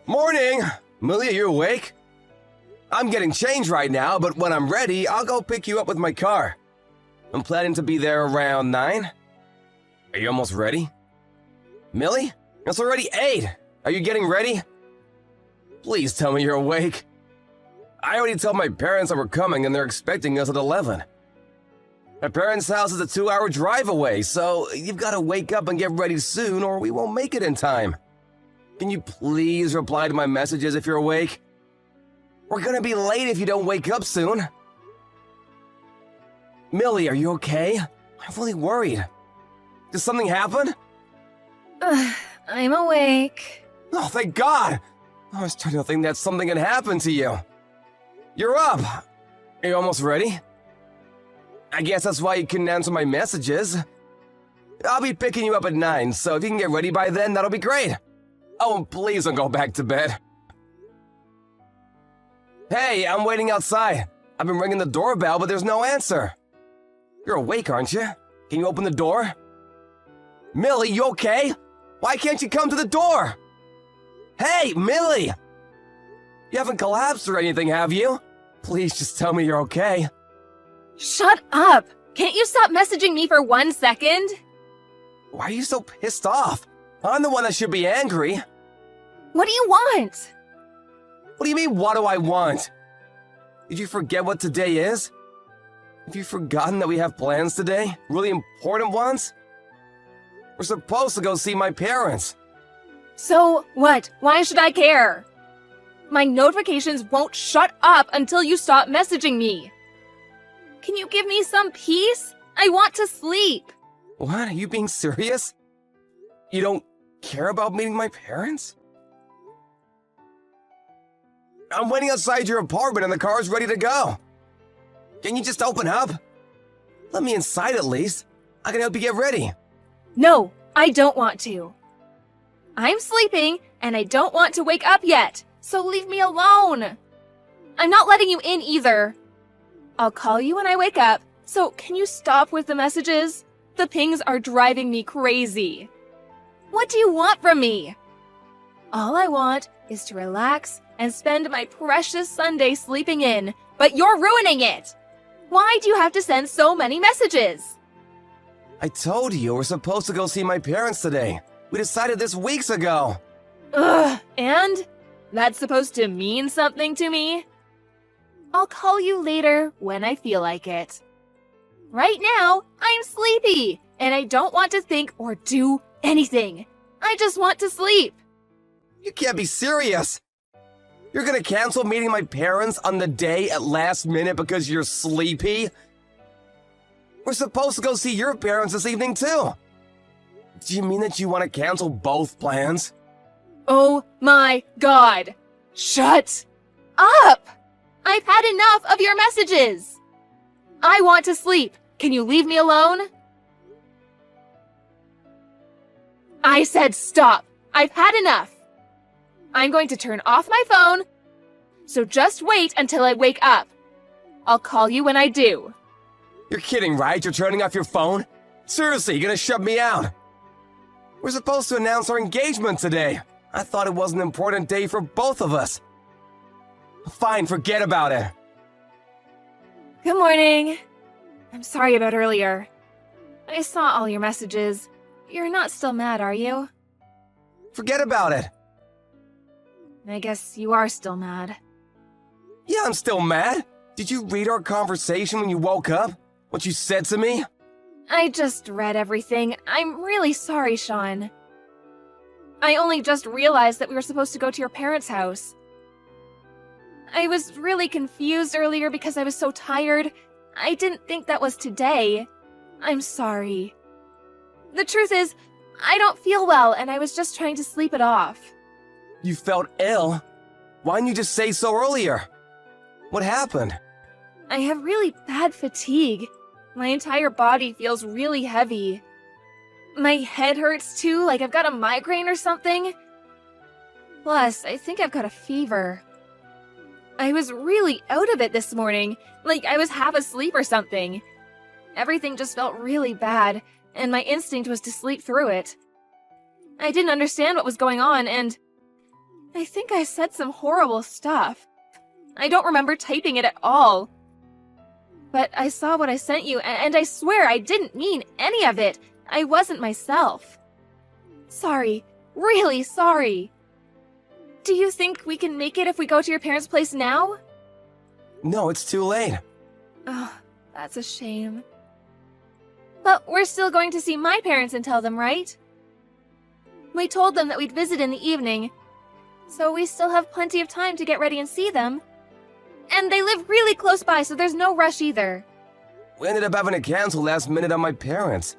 Morning! Millie, are you awake? I'm getting changed right now, but when I'm ready, I'll go pick you up with my car. I'm planning to be there around 9. Are you almost ready? Millie? It's already 8. Are you getting ready? Please tell me you're awake. I already told my parents that we're coming and they're expecting us at 11. My parents' house is a 2-hour drive away, so you've got to wake up and get ready soon or we won't make it in time. Can you please reply to my messages if you're awake? We're gonna be late if you don't wake up soon. Millie, are you okay? I'm really worried. Did something happen? I'm awake. Oh, thank God! I was starting to think that something had happened to you. You're up! Are you almost ready? I guess that's why you couldn't answer my messages. I'll be picking you up at 9, so if you can get ready by then, that'll be great. Oh, and please don't go back to bed. Hey, I'm waiting outside. I've been ringing the doorbell, but there's no answer. You're awake, aren't you? Can you open the door? Millie, you okay? Why can't you come to the door? Hey, Millie! You haven't collapsed or anything, have you? Please just tell me you're okay. Shut up! Can't you stop messaging me for 1 second? Why are you so pissed off? I'm the one that should be angry. What do you want? What do you mean, what do I want? Did you forget what today is? Have you forgotten that we have plans today? Really important ones? We're supposed to go see my parents. So what? Why should I care? My notifications won't shut up until you stop messaging me. Can you give me some peace? I want to sleep. What? Are you being serious? You don't care about meeting my parents? I'm waiting outside your apartment and the car's ready to go. Can you just open up? Let me inside at least. I can help you get ready. No, I don't want to. I'm sleeping and I don't want to wake up yet, so leave me alone. I'm not letting you in either. I'll call you when I wake up, so can you stop with the messages? The pings are driving me crazy. What do you want from me? All I want is to relax and spend my precious Sunday sleeping in, but you're ruining it! Why do you have to send so many messages? I told you we're supposed to go see my parents today. We decided this weeks ago. Ugh, and? That's supposed to mean something to me? I'll call you later when I feel like it. Right now, I'm sleepy, and I don't want to think or do anything. I just want to sleep. You can't be serious. You're gonna cancel meeting my parents on the day at last minute because you're sleepy? We're supposed to go see your parents this evening too. Do you mean that you want to cancel both plans? Oh my God! Shut up! I've had enough of your messages! I want to sleep. Can you leave me alone? I said stop. I've had enough. I'm going to turn off my phone, so just wait until I wake up. I'll call you when I do. You're kidding, right? You're turning off your phone? Seriously, you're gonna shut me out? We're supposed to announce our engagement today. I thought it was an important day for both of us. Fine, forget about it. Good morning. I'm sorry about earlier. I saw all your messages. You're not still mad, are you? Forget about it. I guess you are still mad. Yeah, I'm still mad. Did you read our conversation when you woke up? What you said to me? I just read everything. I'm really sorry, Sean. I only just realized that we were supposed to go to your parents' house. I was really confused earlier because I was so tired. I didn't think that was today. I'm sorry. The truth is, I don't feel well and I was just trying to sleep it off. You felt ill? Why didn't you just say so earlier? What happened? I have really bad fatigue. My entire body feels really heavy. My head hurts too, like I've got a migraine or something. Plus, I think I've got a fever. I was really out of it this morning, like I was half asleep or something. Everything just felt really bad, and my instinct was to sleep through it. I didn't understand what was going on, and I think I said some horrible stuff. I don't remember typing it at all. But I saw what I sent you, and I swear I didn't mean any of it. I wasn't myself. Sorry. Really sorry. Do you think we can make it if we go to your parents' place now? No, it's too late. Oh, that's a shame. But we're still going to see my parents and tell them, right? We told them that we'd visit in the evening, so we still have plenty of time to get ready and see them. And they live really close by, so there's no rush either. We ended up having to cancel last minute on my parents.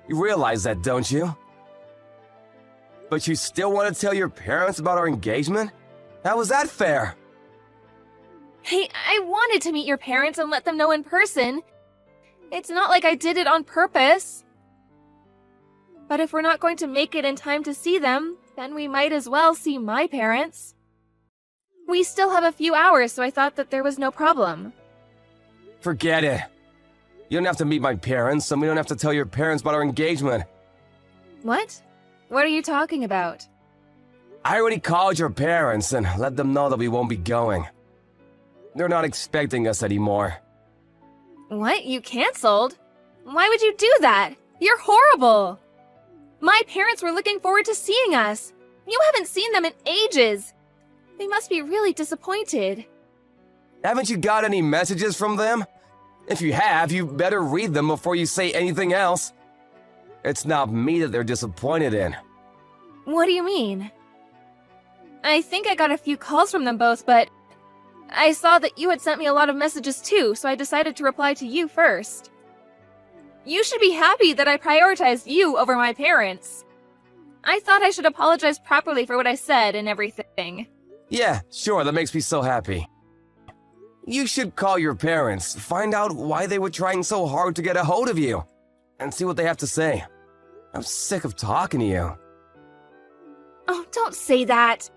You realize that, don't you? But you still want to tell your parents about our engagement? How was that fair? Hey, I wanted to meet your parents and let them know in person. It's not like I did it on purpose. But if we're not going to make it in time to see them, then we might as well see my parents. We still have a few hours, so I thought that there was no problem. Forget it. You don't have to meet my parents, and we don't have to tell your parents about our engagement. What? What are you talking about? I already called your parents and let them know that we won't be going. They're not expecting us anymore. What? You canceled? Why would you do that? You're horrible! My parents were looking forward to seeing us. You haven't seen them in ages. They must be really disappointed. Haven't you got any messages from them? If you have, you better read them before you say anything else. It's not me that they're disappointed in. What do you mean? I think I got a few calls from them both, but I saw that you had sent me a lot of messages too, so I decided to reply to you first. You should be happy that I prioritized you over my parents. I thought I should apologize properly for what I said and everything. Yeah, sure, that makes me so happy. You should call your parents, find out why they were trying so hard to get a hold of you, and see what they have to say. I'm sick of talking to you. Oh, don't say that.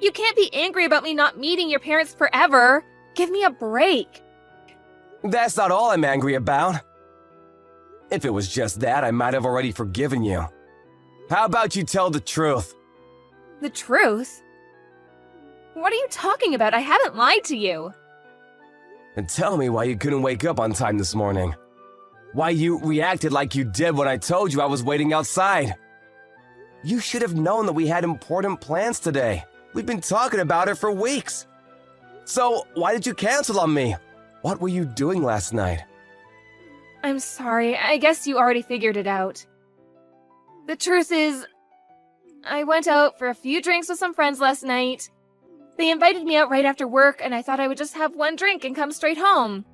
You can't be angry about me not meeting your parents forever. Give me a break. That's not all I'm angry about. If it was just that, I might have already forgiven you. How about you tell the truth? The truth? What are you talking about? I haven't lied to you. And tell me why you couldn't wake up on time this morning. Why you reacted like you did when I told you I was waiting outside. You should have known that we had important plans today. We've been talking about it for weeks. So, why did you cancel on me? What were you doing last night? I'm sorry. I guess you already figured it out. The truth is, I went out for a few drinks with some friends last night. They invited me out right after work, and I thought I would just have one drink and come straight home.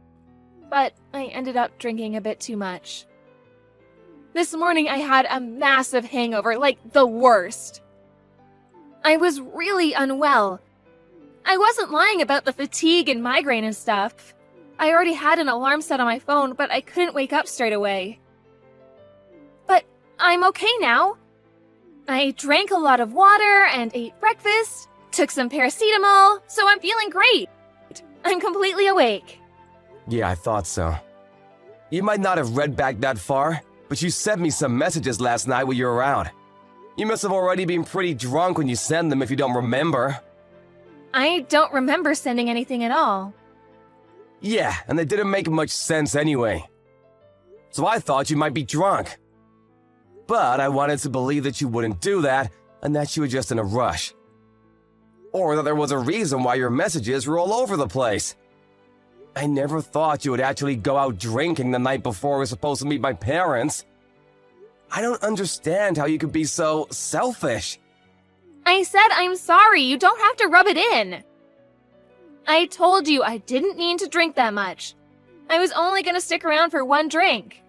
But I ended up drinking a bit too much. This morning I had a massive hangover, like the worst. I was really unwell. I wasn't lying about the fatigue and migraine and stuff. I already had an alarm set on my phone, but I couldn't wake up straight away. But I'm okay now. I drank a lot of water and ate breakfast, took some paracetamol, so I'm feeling great. I'm completely awake. Yeah, I thought so. You might not have read back that far, but you sent me some messages last night when you were out. You must have already been pretty drunk when you sent them if you don't remember. I don't remember sending anything at all. Yeah, and they didn't make much sense anyway. So I thought you might be drunk. But I wanted to believe that you wouldn't do that and that you were just in a rush. Or that there was a reason why your messages were all over the place. I never thought you would actually go out drinking the night before we were supposed to meet my parents. I don't understand how you could be so selfish. I said I'm sorry. You don't have to rub it in. I told you I didn't mean to drink that much. I was only going to stick around for one drink.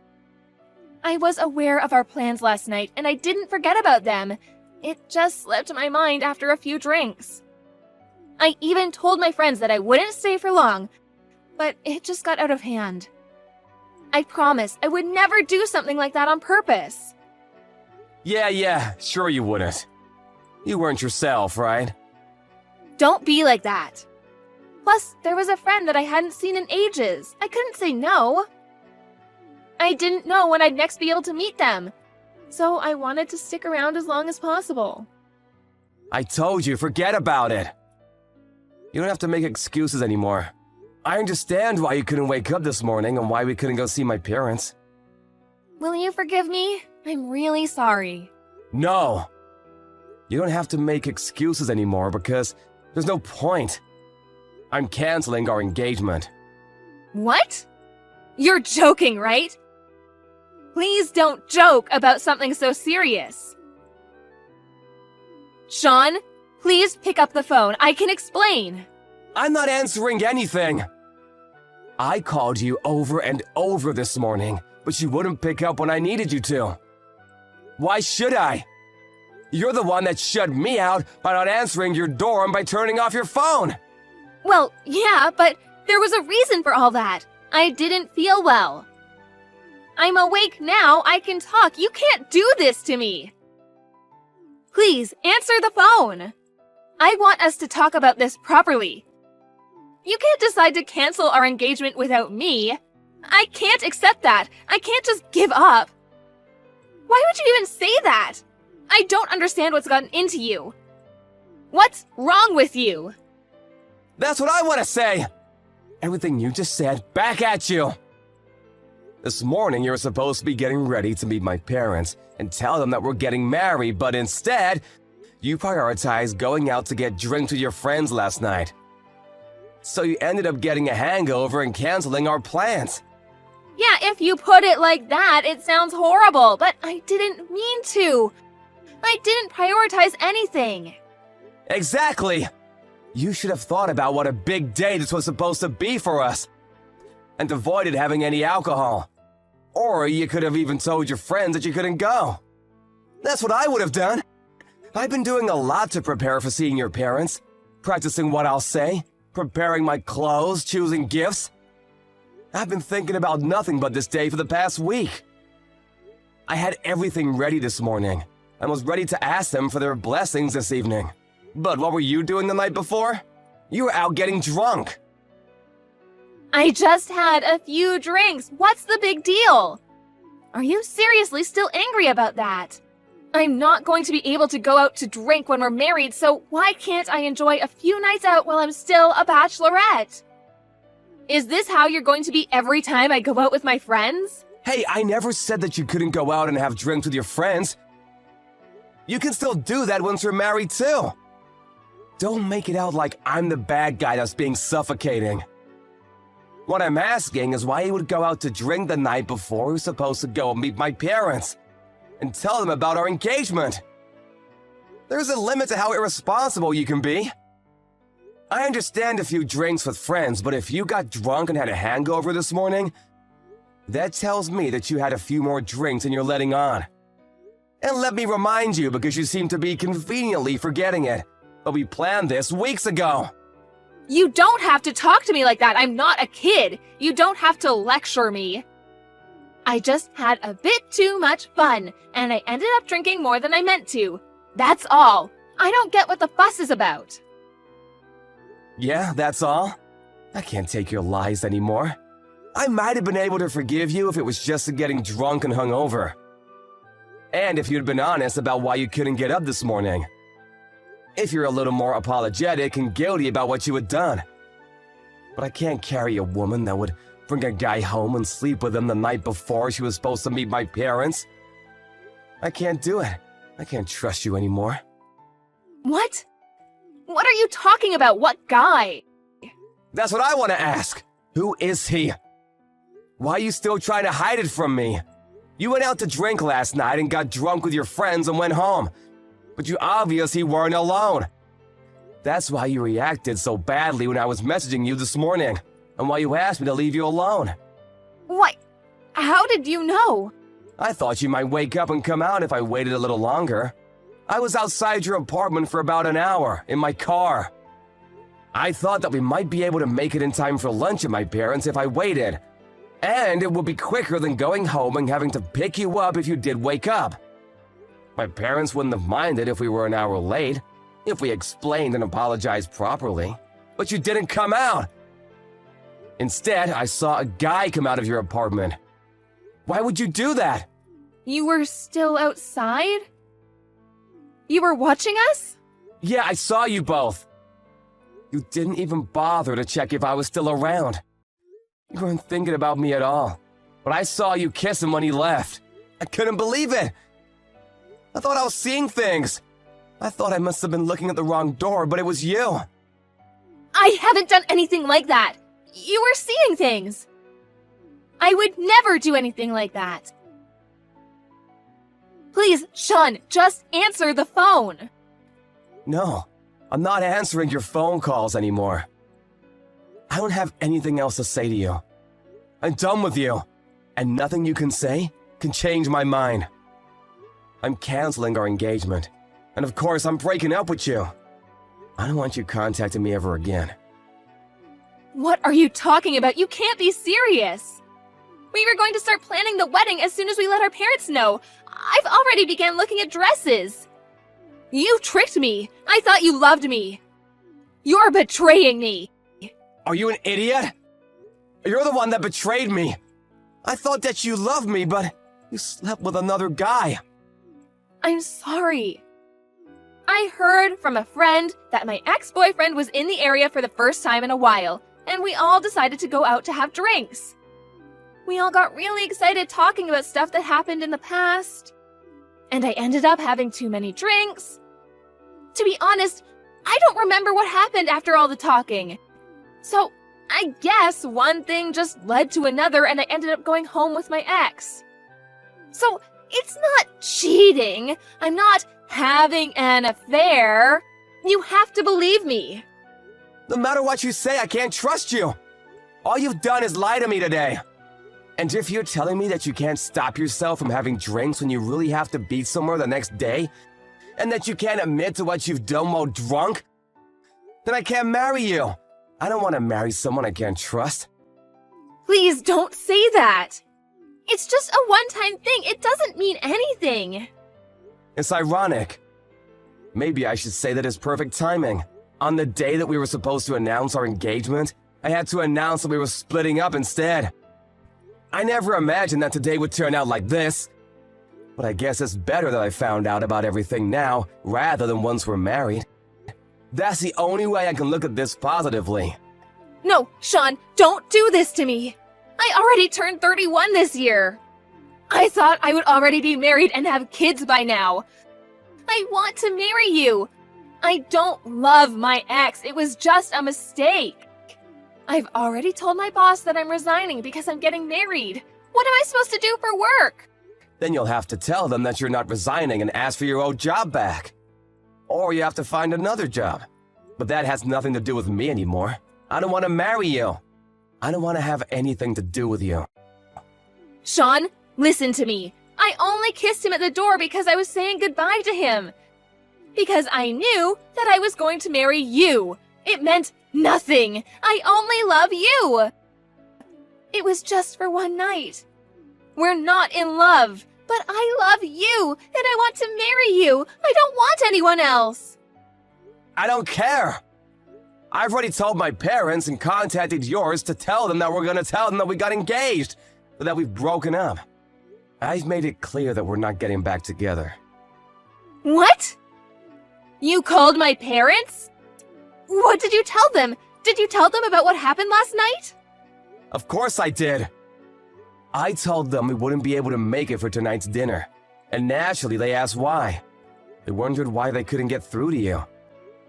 I was aware of our plans last night, and I didn't forget about them. It just slipped my mind after a few drinks. I even told my friends that I wouldn't stay for long, but it just got out of hand. I promised I would never do something like that on purpose. Yeah, sure you wouldn't. You weren't yourself, right? Don't be like that. Plus, there was a friend that I hadn't seen in ages. I couldn't say no. I didn't know when I'd next be able to meet them, so I wanted to stick around as long as possible. I told you, forget about it. You don't have to make excuses anymore. I understand why you couldn't wake up this morning and why we couldn't go see my parents. Will you forgive me? I'm really sorry. No! You don't have to make excuses anymore because there's no point. I'm canceling our engagement. What? You're joking, right? Please don't joke about something so serious. Sean, please pick up the phone. I can explain. I'm not answering anything. I called you over and over this morning, but you wouldn't pick up when I needed you to. Why should I? You're the one that shut me out by not answering your door and by turning off your phone. Well, yeah, but there was a reason for all that. I didn't feel well. I'm awake now. I can talk. You can't do this to me. Please, answer the phone. I want us to talk about this properly. You can't decide to cancel our engagement without me. I can't accept that. I can't just give up. Why would you even say that? I don't understand what's gotten into you. What's wrong with you? That's what I want to say. Everything you just said, back at you. This morning, you were supposed to be getting ready to meet my parents and tell them that we're getting married, but instead, you prioritized going out to get drinks with your friends last night. So you ended up getting a hangover and canceling our plans. Yeah, if you put it like that, it sounds horrible, but I didn't mean to. I didn't prioritize anything. Exactly. You should have thought about what a big day this was supposed to be for us and avoided having any alcohol. Or you could have even told your friends that you couldn't go. That's what I would have done. I've been doing a lot to prepare for seeing your parents, practicing what I'll say, preparing my clothes, choosing gifts. I've been thinking about nothing but this day for the past week. I had everything ready this morning and was ready to ask them for their blessings this evening. But what were you doing the night before? You were out getting drunk. I just had a few drinks. What's the big deal? Are you seriously still angry about that? I'm not going to be able to go out to drink when we're married, so why can't I enjoy a few nights out while I'm still a bachelorette? Is this how you're going to be every time I go out with my friends? Hey, I never said that you couldn't go out and have drinks with your friends. You can still do that once you're married too. Don't make it out like I'm the bad guy that's being suffocating. What I'm asking is why you would go out to drink the night before we were supposed to go and meet my parents and tell them about our engagement. There's a limit to how irresponsible you can be. I understand a few drinks with friends, but if you got drunk and had a hangover this morning, that tells me that you had a few more drinks than you're letting on. And let me remind you, because you seem to be conveniently forgetting it, but we planned this weeks ago. You don't have to talk to me like that. I'm not a kid. You don't have to lecture me. I just had a bit too much fun, and I ended up drinking more than I meant to. That's all. I don't get what the fuss is about. Yeah, that's all? I can't take your lies anymore. I might have been able to forgive you if it was just getting drunk and hungover. And if you'd been honest about why you couldn't get up this morning. If you're a little more apologetic and guilty about what you had done. But I can't carry a woman that would bring a guy home and sleep with him the night before she was supposed to meet my parents. I can't do it. I can't trust you anymore. What? What are you talking about? What guy? That's what I want to ask. Who is he? Why are you still trying to hide it from me? You went out to drink last night and got drunk with your friends and went home. But you obviously weren't alone. That's why you reacted so badly when I was messaging you this morning, and why you asked me to leave you alone. What? How did you know? I thought you might wake up and come out if I waited a little longer. I was outside your apartment for about an hour, in my car. I thought that we might be able to make it in time for lunch at my parents' if I waited. And it would be quicker than going home and having to pick you up if you did wake up. My parents wouldn't have minded if we were an hour late, if we explained and apologized properly. But you didn't come out. Instead, I saw a guy come out of your apartment. Why would you do that? You were still outside? You were watching us? Yeah, I saw you both. You didn't even bother to check if I was still around. You weren't thinking about me at all. But I saw you kiss him when he left. I couldn't believe it. I thought I was seeing things. I thought I must have been looking at the wrong door, but it was you. I haven't done anything like that. You were seeing things. I would never do anything like that. Please, Sean, just answer the phone. No, I'm not answering your phone calls anymore. I don't have anything else to say to you. I'm done with you, and nothing you can say can change my mind. I'm canceling our engagement, and of course I'm breaking up with you. I don't want you contacting me ever again. What are you talking about? You can't be serious. We were going to start planning the wedding as soon as we let our parents know. I've already began looking at dresses. You tricked me. I thought you loved me. You're betraying me. Are you an idiot? You're the one that betrayed me. I thought that you loved me, but you slept with another guy. I'm sorry. I heard from a friend that my ex-boyfriend was in the area for the first time in a while, and we all decided to go out to have drinks. We all got really excited talking about stuff that happened in the past, and I ended up having too many drinks. To be honest, I don't remember what happened after all the talking. So, I guess one thing just led to another and I ended up going home with my ex. So, it's not cheating. I'm not having an affair. You have to believe me. No matter what you say, I can't trust you. All you've done is lie to me today. And if you're telling me that you can't stop yourself from having drinks when you really have to be somewhere the next day, and that you can't admit to what you've done while drunk, then I can't marry you. I don't want to marry someone I can't trust. Please don't say that. It's just a one-time thing. It doesn't mean anything. It's ironic. Maybe I should say that it's perfect timing. On the day that we were supposed to announce our engagement, I had to announce that we were splitting up instead. I never imagined that today would turn out like this. But I guess it's better that I found out about everything now, rather than once we're married. That's the only way I can look at this positively. No, Sean, don't do this to me. I already turned 31 this year. I thought I would already be married and have kids by now. I want to marry you. I don't love my ex. It was just a mistake. I've already told my boss that I'm resigning because I'm getting married. What am I supposed to do for work? Then you'll have to tell them that you're not resigning and ask for your old job back. Or you have to find another job. But that has nothing to do with me anymore. I don't want to marry you. I don't want to have anything to do with you. Sean, listen to me. I only kissed him at the door because I was saying goodbye to him. Because I knew that I was going to marry you. It meant nothing. I only love you. It was just for one night. We're not in love, but I love you, and I want to marry you. I don't want anyone else. I don't care. I've already told my parents and contacted yours to tell them that we're gonna tell them that we got engaged, but that we've broken up. I've made it clear that we're not getting back together. What? You called my parents? What did you tell them? Did you tell them about what happened last night? Of course I did. I told them we wouldn't be able to make it for tonight's dinner, and naturally they asked why. They wondered why they couldn't get through to you,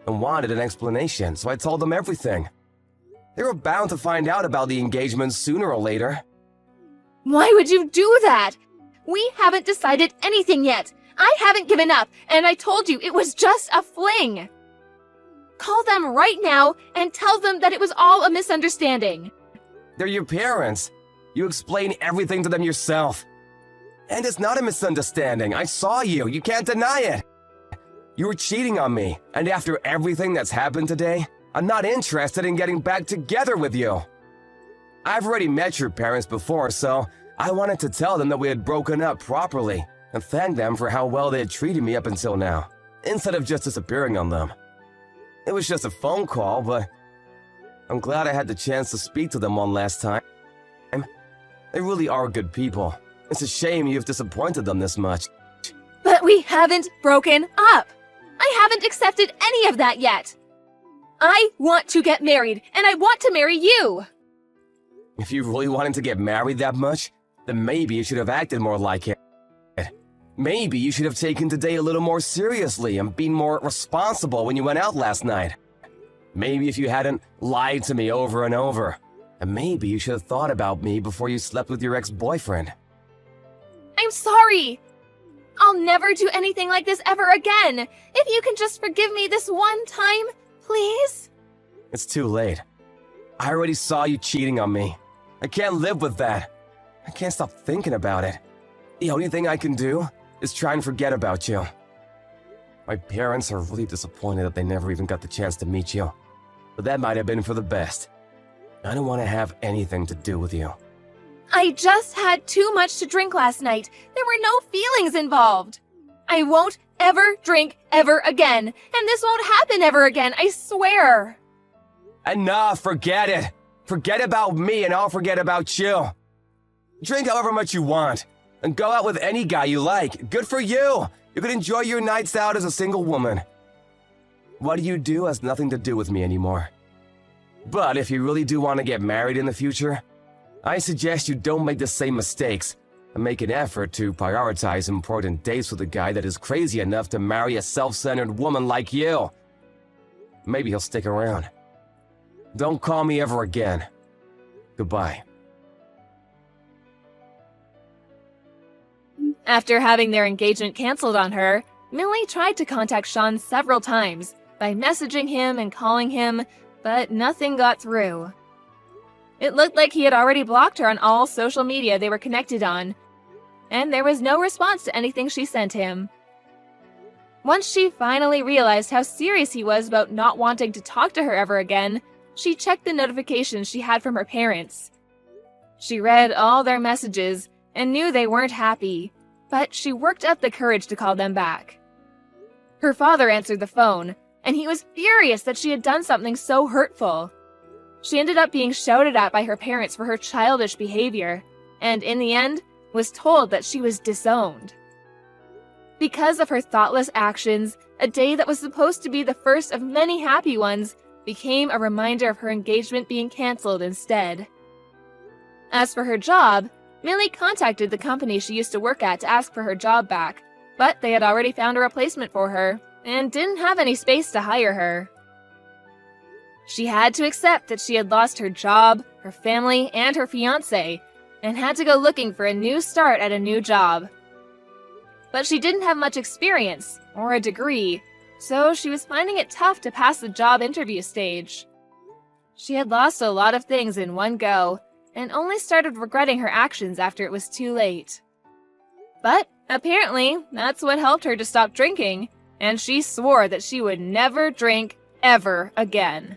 and wanted an explanation, so I told them everything. They were bound to find out about the engagement sooner or later. Why would you do that? We haven't decided anything yet. I haven't given up, and I told you it was just a fling. Call them right now and tell them that it was all a misunderstanding. They're your parents. You explain everything to them yourself. And it's not a misunderstanding. I saw you. You can't deny it. You were cheating on me, and after everything that's happened today, I'm not interested in getting back together with you. I've already met your parents before, so I wanted to tell them that we had broken up properly and thank them for how well they had treated me up until now, instead of just disappearing on them. It was just a phone call, but I'm glad I had the chance to speak to them one last time. They really are good people. It's a shame you've disappointed them this much. But we haven't broken up. I I haven't accepted any of that yet. I want to get married, and I want to marry you. If you really wanted to get married that much, then maybe you should have acted more like it. Maybe you should have taken today a little more seriously and been more responsible when you went out last night. Maybe if you hadn't lied to me over and over. And maybe you should have thought about me before you slept with your ex-boyfriend. I'm sorry. I'll never do anything like this ever again. If you can just forgive me this one time, please? It's too late. I already saw you cheating on me. I can't live with that. I can't stop thinking about it. The only thing I can do is try and forget about you. My parents are really disappointed that they never even got the chance to meet you. But that might have been for the best. I don't want to have anything to do with you. I just had too much to drink last night. There were no feelings involved. I won't ever drink ever again. And this won't happen ever again, I swear. Enough, forget it. Forget about me and I'll forget about you. Drink however much you want. And go out with any guy you like. Good for you. You can enjoy your nights out as a single woman. What you do has nothing to do with me anymore. But if you really do want to get married in the future, I suggest you don't make the same mistakes and make an effort to prioritize important dates with a guy that is crazy enough to marry a self-centered woman like you. Maybe he'll stick around. Don't call me ever again. Goodbye. After having their engagement canceled on her, Millie tried to contact Sean several times by messaging him and calling him, but nothing got through. It looked like he had already blocked her on all social media they were connected on, and there was no response to anything she sent him. Once she finally realized how serious he was about not wanting to talk to her ever again, she checked the notifications she had from her parents. She read all their messages and knew they weren't happy, but she worked up the courage to call them back. Her father answered the phone, and he was furious that she had done something so hurtful. She ended up being shouted at by her parents for her childish behavior, and in the end, was told that she was disowned. Because of her thoughtless actions, a day that was supposed to be the first of many happy ones became a reminder of her engagement being canceled instead. As for her job, Millie contacted the company she used to work at to ask for her job back, but they had already found a replacement for her and didn't have any space to hire her. She had to accept that she had lost her job, her family, and her fiancé, and had to go looking for a new start at a new job. But she didn't have much experience, or a degree, so she was finding it tough to pass the job interview stage. She had lost a lot of things in one go, and only started regretting her actions after it was too late. But apparently, that's what helped her to stop drinking, and she swore that she would never drink ever again.